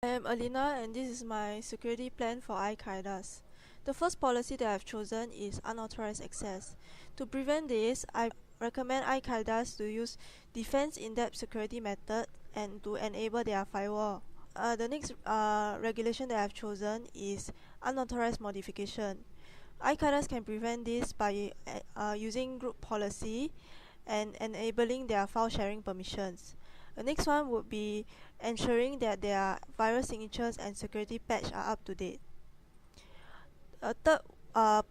I am Alina and this is my security plan for iKaidas. The first policy that I've chosen is unauthorized access. To prevent this, I recommend iKaidas to use defense in-depth security method and to enable their firewall. The next regulation that I've chosen is unauthorized modification. iKaidas can prevent this by using group policy and enabling their file sharing permissions. The next one would be ensuring that their virus signatures and security patch are up to date. A third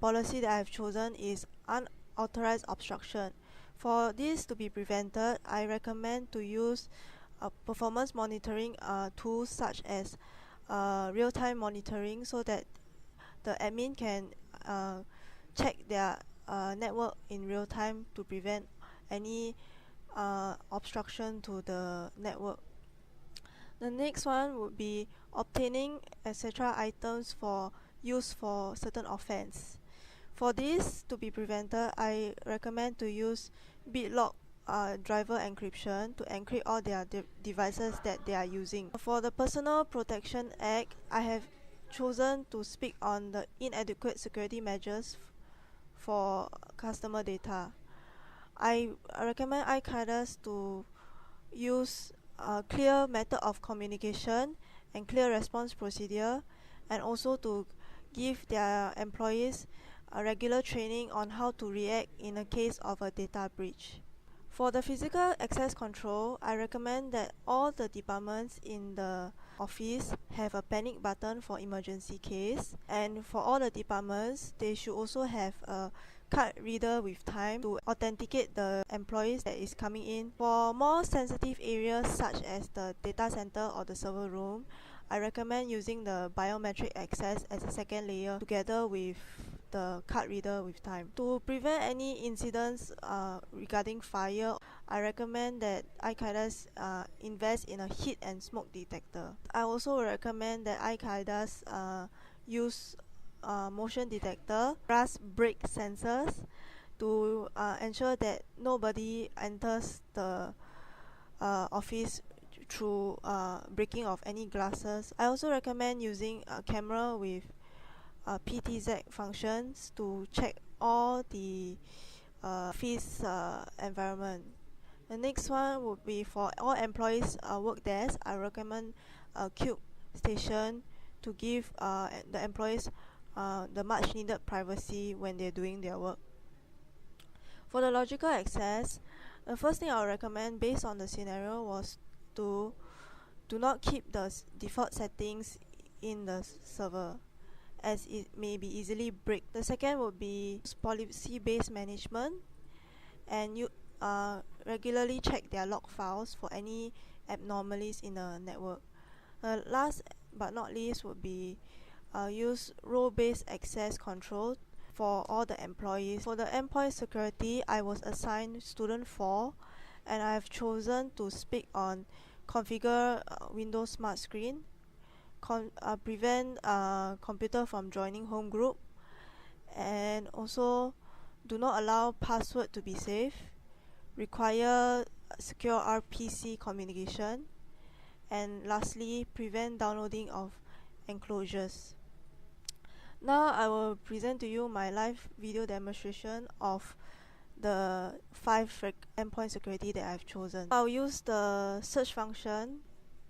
policy that I have chosen is unauthorized obstruction. For this to be prevented, I recommend to use performance monitoring tools such as real-time monitoring so that the admin can check their network in real time to prevent any obstruction to the network. The next one would be obtaining etc. items for use for certain offense. For this to be prevented, I recommend to use BitLock driver encryption to encrypt all their devices that they are using. For the Personal Protection Act, I have chosen to speak on the inadequate security measures for customer data. I recommend iKaidas to use a clear method of communication and clear response procedure, and also to give their employees a regular training on how to react in a case of a data breach. For the physical access control, I recommend that all the departments in the office have a panic button for emergency case, and for all the departments, they should also have a card reader with time to authenticate the employees that is coming in. For more sensitive areas such as the data center or the server room, I recommend using the biometric access as a second layer together with the card reader with time. To prevent any incidents regarding fire, I recommend that iKaidas invest in a heat and smoke detector. I also recommend that iKaidas use motion detector, rust brake sensors to ensure that nobody enters the office through breaking of any glasses. I also recommend using a camera with PTZ functions to check all the office environment. The next one would be for all employees work desk. I recommend a cube station to give the employees the much needed privacy when they're doing their work. For the logical access, the first thing I would recommend based on the scenario was to do not keep the default settings in the server, as it may be easily break. The second would be policy-based management, and you regularly check their log files for any anomalies in the network. Last but not least would be use role-based access control for all the employees. For the employee security, I was assigned student 4, and I have chosen to speak on configure Windows Smart Screen, prevent computer from joining home group, and also do not allow password to be saved, require secure RPC communication, and lastly, prevent downloading of enclosures. Now I will present to you my live video demonstration of the 5 endpoint security that I've chosen. I'll use the search function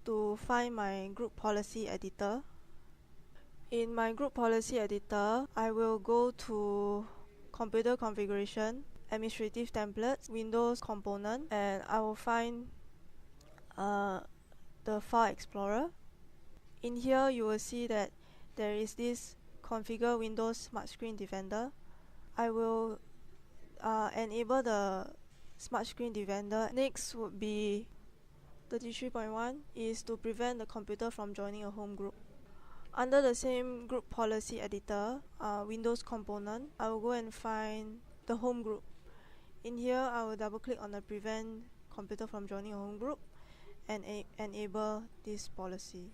to find my group policy editor. In my group policy editor, I will go to computer configuration, administrative templates, Windows component, and I will find the file explorer. In here you will see that there is this configure Windows Smart Screen Defender. I will enable the Smart Screen Defender. Next would be 33.1 is to prevent the computer from joining a home group. Under the same group policy editor, Windows component, I will go and find the home group. In here, I will double click on the prevent computer from joining a home group and enable this policy.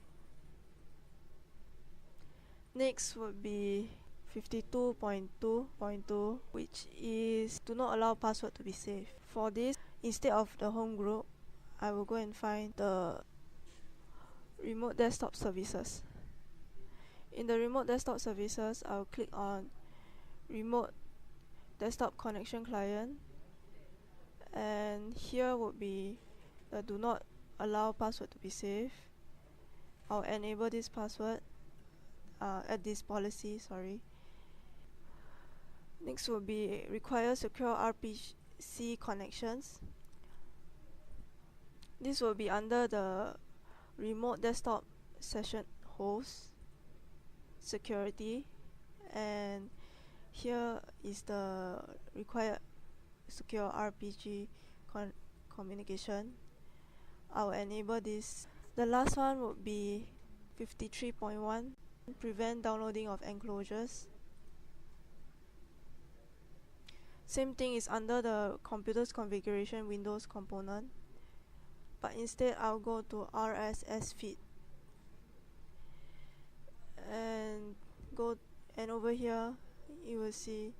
Next would be 52.2.2, which is do not allow password to be saved. For this, instead of the home group, I will go and find the remote desktop services. In the remote desktop services, I'll click on remote desktop connection client, and here would be the do not allow password to be saved. I'll enable this password, add this policy, sorry. Next will be require secure RPC connections. This will be under the remote desktop session host security, and here is the required secure RPG communication. I'll enable this. The last one would be 53.1, prevent downloading of enclosures. Same thing is under the computer's configuration Windows component, but instead I'll go to RSS feed and over here you will see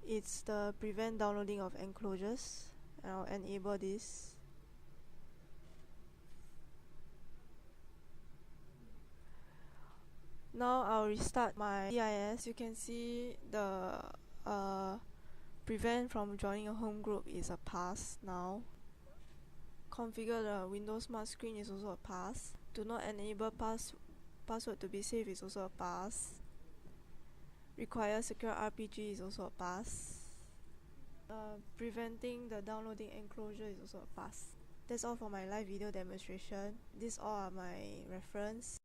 it's the prevent downloading of enclosures, and I'll enable this. Now I'll restart my CIS. You can see the prevent from joining a home group is a pass now. Configure the Windows Smart Screen is also a pass. Do not enable password to be saved is also a pass. Require secure RPG is also a pass. Preventing the downloading enclosure is also a pass. That's all for my live video demonstration. These all are my reference.